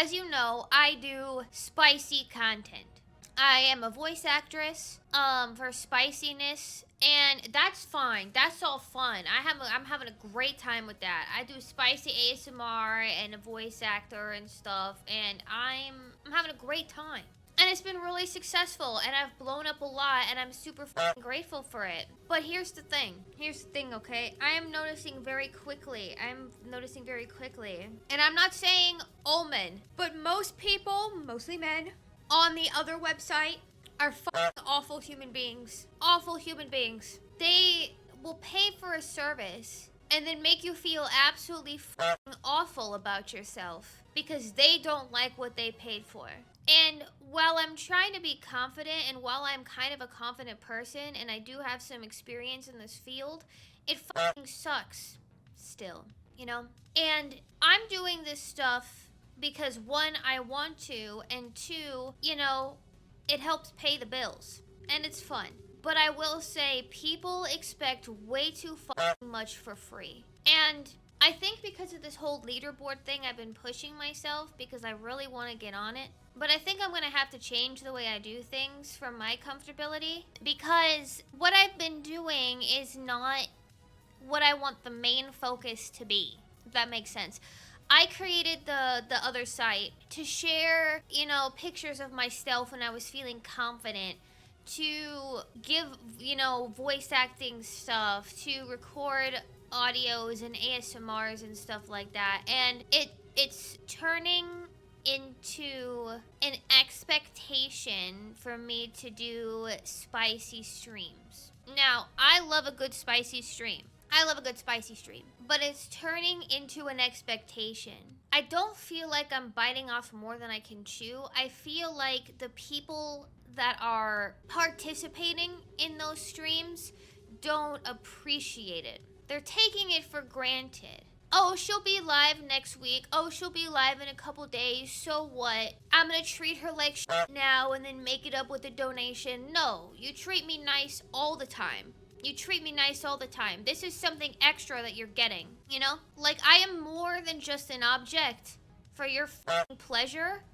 as you know, I do spicy content. I am a voice actress for spiciness, and that's fine. That's all fun. I'm having a great time with that. I do spicy ASMR and a voice actor and stuff, and I'm having a great time. And it's been really successful, and I've blown up a lot, and I'm super grateful for it. But here's the thing. Okay? I am noticing very quickly. And I'm not saying all men, but most people, mostly men, on the other website are awful human beings. Awful human beings. They will pay for a service and then make you feel absolutely awful about yourself because they don't like what they paid for. And while I'm trying to be confident, and while I'm kind of a confident person and I do have some experience in this field, it sucks still, you know? And I'm doing this stuff because one, I want to, and two, you know, it helps pay the bills and it's fun. But I will say people expect way too much for free. And I think because of this whole leaderboard thing, I've been pushing myself because I really want to get on it. But I think I'm going to have to change the way I do things for my comfortability, because what I've been doing is not what I want the main focus to be, if that makes sense. I created the other site to share, you know, pictures of myself when I was feeling confident, to give, you know, voice acting stuff, to record audios and ASMRs and stuff like that. And it's turning into an expectation for me to do spicy streams. Now, I love a good spicy stream. But it's turning into an expectation. I don't feel like I'm biting off more than I can chew. I feel like the people that are participating in those streams don't appreciate it. They're taking it for granted. Oh, she'll be live next week. Oh, she'll be live in a couple days. So what? I'm gonna treat her like shit now and then make it up with a donation. No, you treat me nice all the time. This is something extra that you're getting, you know? Like, I am more than just an object for your pleasure,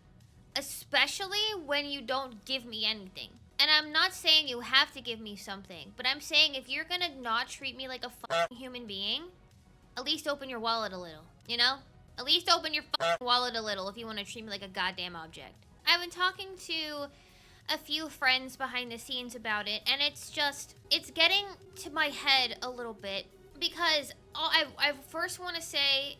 especially when you don't give me anything. And I'm not saying you have to give me something, but I'm saying if you're gonna not treat me like a human being, at least open your wallet a little, you know? At least open your wallet a little if you want to treat me like a goddamn object. I've been talking to a few friends behind the scenes about it, and it's getting to my head a little bit, because I first want to say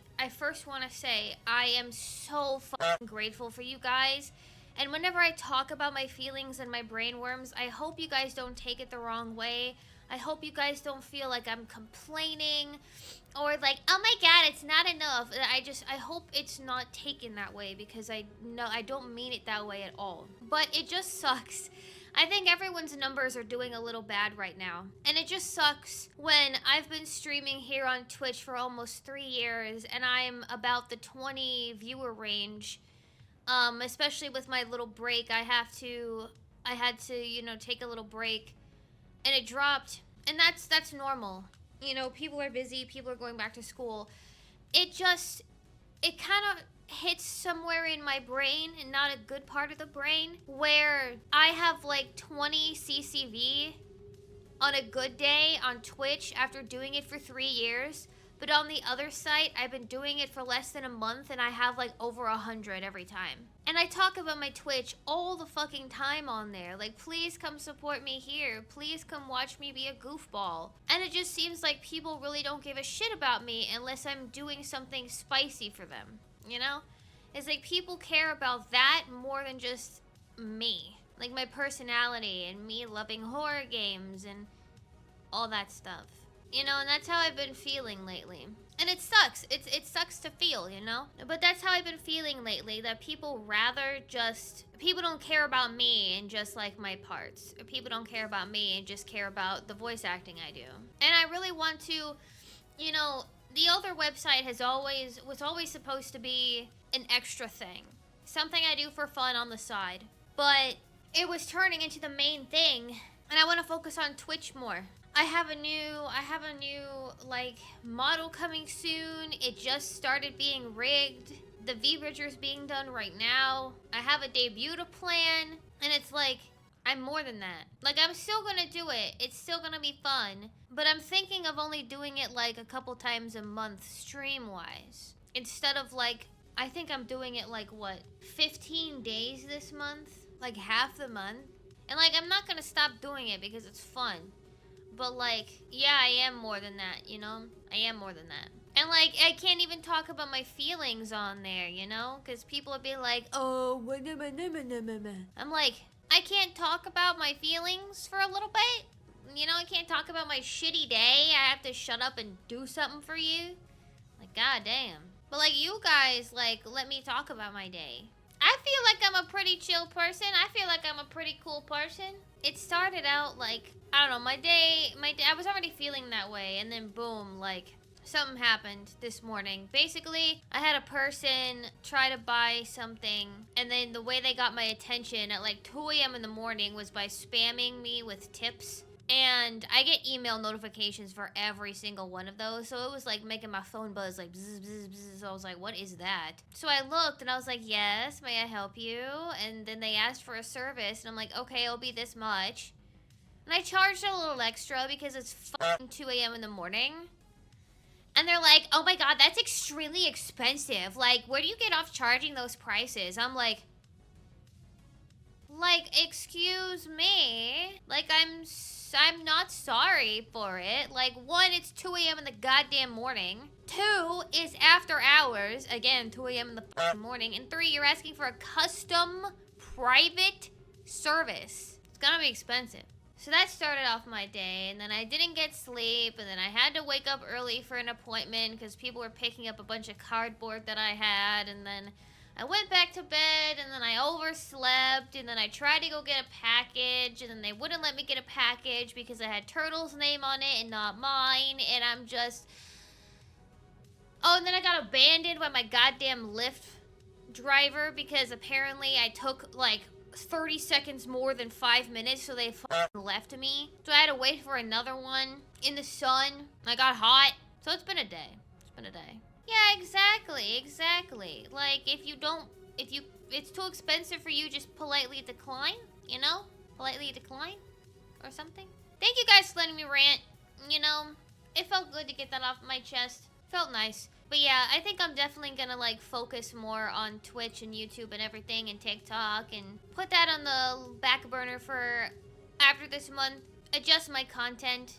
I am so grateful for you guys. And whenever I talk about my feelings and my brain worms, I hope you guys don't take it the wrong way. I hope you guys don't feel like I'm complaining or like, oh my god, it's not enough. I hope it's not taken that way, because I don't mean it that way at all. But it just sucks. I think everyone's numbers are doing a little bad right now. And it just sucks when I've been streaming here on Twitch for almost 3 years and I'm about the 20 viewer range. Especially with my little break, I had to, you know, take a little break. And it dropped, and that's normal. You know, people are busy, people are going back to school. It kind of hits somewhere in my brain, and not a good part of the brain, where I have like 20 CCV on a good day on Twitch after doing it for 3 years. But on the other site, I've been doing it for less than a month and I have like over 100 every time. And I talk about my Twitch all the fucking time on there. Like, please come support me here. Please come watch me be a goofball. And it just seems like people really don't give a shit about me unless I'm doing something spicy for them. You know? It's like people care about that more than just me. Like my personality and me loving horror games and all that stuff. You know, and that's how I've been feeling lately. And it sucks. It sucks to feel, you know? But that's how I've been feeling lately, that people don't care about me and just like my parts. Or people don't care about me and just care about the voice acting I do. And I really want to, you know, the other website was always supposed to be an extra thing. Something I do for fun on the side. But it was turning into the main thing, and I want to focus on Twitch more. I have a new like model coming soon. It just started being rigged. The V-Bridger's being done right now. I have a debut to plan. And it's like, I'm more than that. Like, I'm still gonna do it. It's still gonna be fun. But I'm thinking of only doing it like a couple times a month stream-wise. Instead of like, I think I'm doing it like, what, 15 days this month? Like half the month? And like, I'm not gonna stop doing it because it's fun. But like, yeah, I am more than that, you know? I am more than that. And like, I can't even talk about my feelings on there, you know? Because people would be like, oh, I'm like, I can't talk about my feelings for a little bit. You know, I can't talk about my shitty day. I have to shut up and do something for you. Like, goddamn. But like, you guys, like, let me talk about my day. I feel like I'm a pretty chill person. I feel like I'm a pretty cool person. It started out like, I don't know, my day, I was already feeling that way. And then boom, like, something happened this morning. Basically, I had a person try to buy something, and then the way they got my attention at like 2 a.m. in the morning was by spamming me with tips. And I get email notifications for every single one of those, so it was like making my phone buzz like bzz, bzz, bzz. So I was like, what is that? So I looked and I was like, yes, may I help you? And then they asked for a service, and I'm like, okay, it'll be this much. And I charged a little extra because it's fucking 2 a.m. in the morning. And they're like, oh my god, that's extremely expensive. Like, where do you get off charging those prices? I'm like, excuse me? Like, I'm not sorry for it. Like, 1, it's 2 a.m. in the goddamn morning. 2, is after hours. Again, 2 a.m. in the fucking morning. And 3, you're asking for a custom private service. It's gonna be expensive. So that started off my day, and then I didn't get sleep, and then I had to wake up early for an appointment because people were picking up a bunch of cardboard that I had, and then I went back to bed, and then I overslept, and then I tried to go get a package, and then they wouldn't let me get a package because I had Turtle's name on it and not mine, and I'm just... Oh, and then I got abandoned by my goddamn Lyft driver because apparently I took, like, 30 seconds more than 5 minutes, so they fucking left me. So I had to wait for another one in the sun. I got hot. So it's been a day. It's been a day. Yeah, exactly. Like, if it's too expensive for you, just politely decline, you know? Politely decline or something. Thank you guys for letting me rant. You know, it felt good to get that off my chest. Felt nice. But yeah, I think I'm definitely gonna like focus more on Twitch and YouTube and everything and TikTok and put that on the back burner for after this month. Adjust my content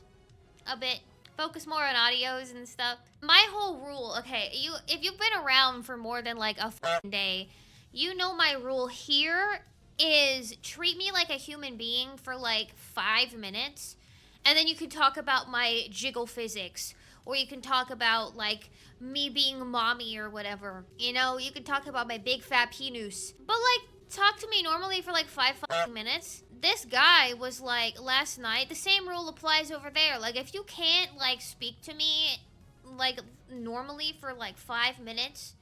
a bit. Focus more on audios and stuff. My whole rule, okay, if you've been around for more than like a fucking day, you know my rule here is treat me like a human being for like 5 minutes, and then you can talk about my jiggle physics, or you can talk about like me being mommy or whatever. You know, you can talk about my big fat penis. But like, talk to me normally for like 5 fucking minutes. This guy was like, last night, the same rule applies over there. Like, if you can't like speak to me like normally for like 5 minutes,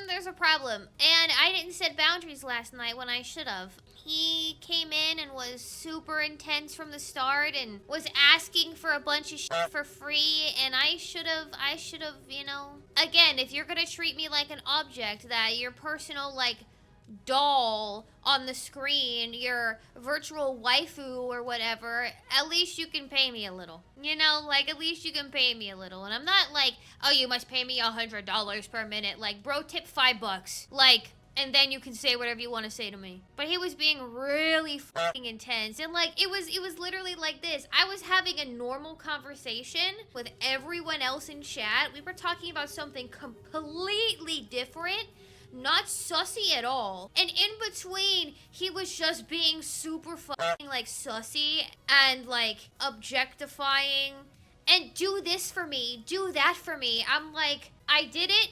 there's a problem. And I didn't set boundaries last night when I should have. He came in and was super intense from the start and was asking for a bunch of shit for free, and I should have, you know. Again, if you're gonna treat me like an object, that your personal like doll on the screen, your virtual waifu or whatever, at least you can pay me a little. You know, like, at least you can pay me a little. And I'm not like, oh, you must pay me $100 per minute. Like, bro, tip $5. Like, and then you can say whatever you want to say to me. But he was being really fucking intense. And like, it was literally like this. I was having a normal conversation with everyone else in chat. We were talking about something completely different. Not sussy at all. And in between, he was just being super fucking like sussy and like objectifying. And do this for me, do that for me. I'm like, I did it,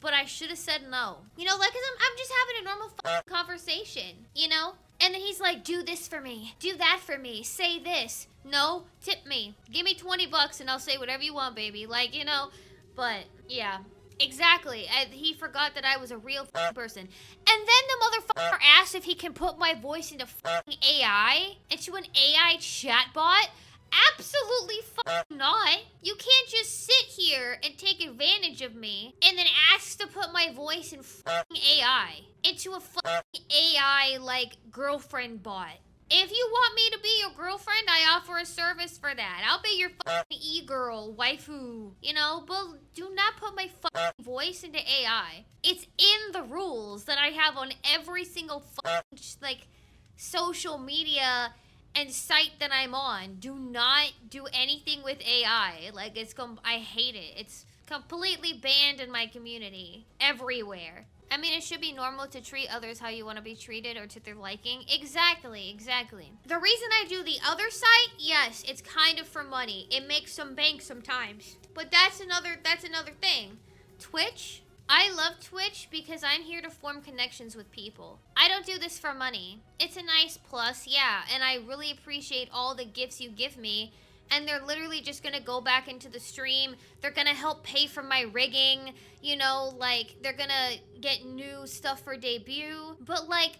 but I should have said no. You know, like, cause I'm just having a normal fucking conversation, you know? And then he's like, do this for me, do that for me, say this. No, tip me. Give me $20 and I'll say whatever you want, baby. Like, you know, but yeah. Exactly. He forgot that I was a real person. And then the motherfucker asked if he can put my voice into fucking AI, into an AI chatbot, Absolutely not. You can't just sit here and take advantage of me and then ask to put my voice in AI. Into a AI, like, girlfriend bot. If you want me to be your girlfriend, I offer a service for that. I'll be your e-girl, waifu, you know? But do not put my voice into AI. It's in the rules that I have on every single like, social media and site that I'm on. Do not do anything with AI. Like, I hate it. It's completely banned in my community. Everywhere. I mean, it should be normal to treat others how you want to be treated or to their liking. Exactly. The reason I do the other site, yes, it's kind of for money. It makes some bank sometimes. But that's another thing. Twitch, I love Twitch because I'm here to form connections with people. I don't do this for money. It's a nice plus, yeah, and I really appreciate all the gifts you give me. And they're literally just gonna go back into the stream. They're gonna help pay for my rigging. You know, like, they're gonna get new stuff for debut. But, like,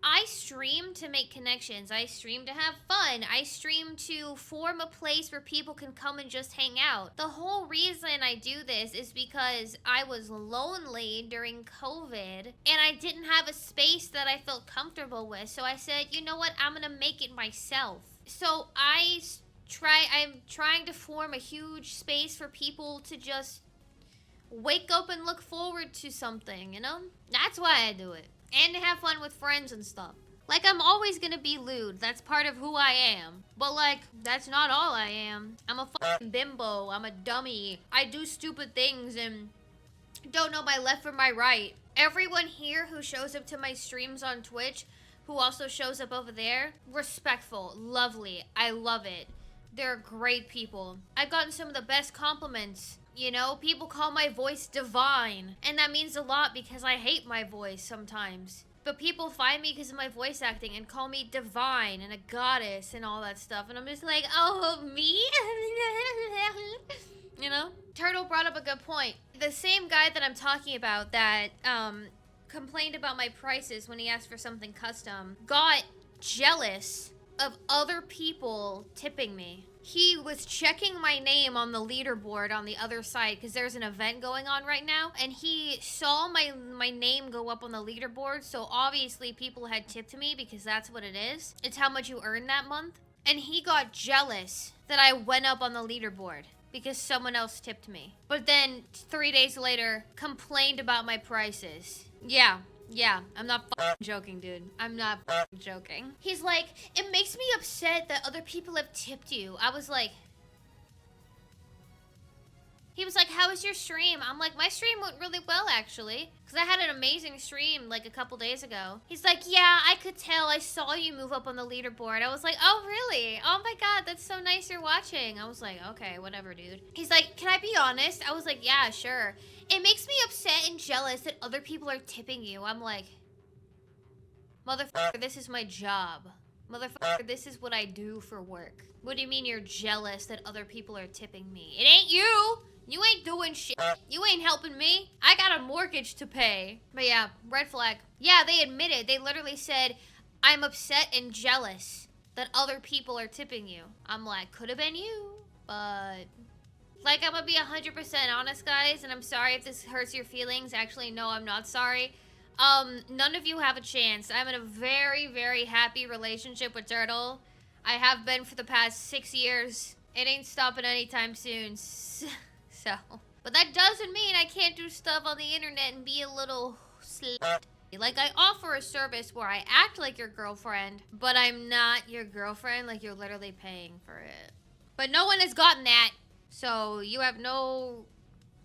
I stream to make connections. I stream to have fun. I stream to form a place where people can come and just hang out. The whole reason I do this is because I was lonely during COVID and I didn't have a space that I felt comfortable with. So I said, you know what? I'm gonna make it myself. So I'm trying to form a huge space for people to just wake up and look forward to something, you know? That's why I do it. And to have fun with friends and stuff. Like, I'm always gonna be lewd. That's part of who I am. But, like, that's not all I am. I'm a fucking bimbo. I'm a dummy. I do stupid things and don't know my left from my right. Everyone here who shows up to my streams on Twitch, who also shows up over there, respectful, lovely. I love it. They're great people. I've gotten some of the best compliments. You know, people call my voice divine. And that means a lot because I hate my voice sometimes. But people find me because of my voice acting and call me divine and a goddess and all that stuff. And I'm just like, oh, me? You know? Turtle brought up a good point. The same guy that I'm talking about that complained about my prices when he asked for something custom got jealous of other people tipping me. He was checking my name on the leaderboard on the other side because there's an event going on right now, and he saw my name go up on the leaderboard, so obviously people had tipped me because that's what it is. It's how much you earn that month. And he got jealous that I went up on the leaderboard because someone else tipped me. But then 3 days later, complained about my prices. Yeah, I'm not joking, dude. I'm not joking. He's like, it makes me upset that other people have tipped you. I was like... He was like, how was your stream? I'm like, my stream went really well, actually. Because I had an amazing stream, like, a couple days ago. He's like, yeah, I could tell. I saw you move up on the leaderboard. I was like, oh, really? Oh, my God, that's so nice you're watching. I was like, okay, whatever, dude. He's like, can I be honest? I was like, yeah, sure. It makes me upset and jealous that other people are tipping you. I'm like, motherfucker, this is my job. Motherfucker, this is what I do for work. What do you mean you're jealous that other people are tipping me? It ain't you! You ain't doing shit. You ain't helping me. I got a mortgage to pay. But yeah, red flag. Yeah, they admitted. They literally said, I'm upset and jealous that other people are tipping you. I'm like, could have been you, but... Like, I'm gonna be 100% honest, guys, and I'm sorry if this hurts your feelings. Actually, no, I'm not sorry. None of you have a chance. I'm in a very, very happy relationship with Turtle. I have been for the past 6 years. It ain't stopping anytime soon. So, but that doesn't mean I can't do stuff on the internet and be a little slut. Like, I offer a service where I act like your girlfriend, but I'm not your girlfriend. Like, you're literally paying for it. But no one has gotten that. So, you have no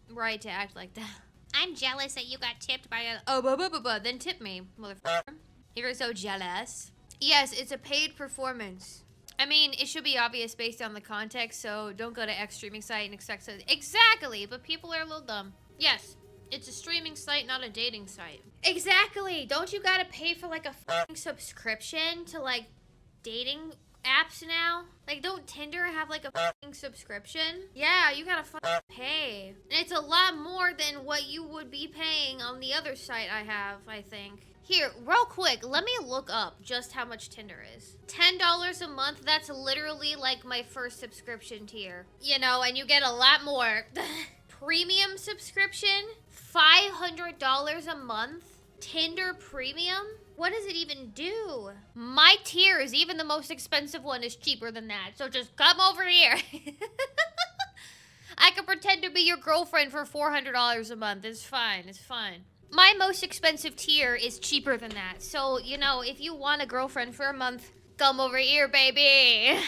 right to act like that. I'm jealous that you got tipped by a... then tip me, motherfucker. You're so jealous. Yes, it's a paid performance. I mean, it should be obvious based on the context, so don't go to X streaming site and expect to... Exactly, but people are a little dumb. Yes, it's a streaming site, not a dating site. Exactly. Don't you gotta pay for, like, a f***ing subscription to, like, dating apps now? Like, don't Tinder have like a f***ing subscription? Yeah, you gotta f***ing pay. And it's a lot more than what you would be paying on the other site I have, I think. Here, real quick, let me look up just how much Tinder is. $10 a month, that's literally like my first subscription tier. You know, and you get a lot more. Premium subscription, $500 a month. Tinder Premium? What does it even do? My tiers, even the most expensive one, is cheaper than that. So just come over here. I could pretend to be your girlfriend for $400 a month. It's fine. It's fine. My most expensive tier is cheaper than that. So, you know, if you want a girlfriend for a month, come over here, baby.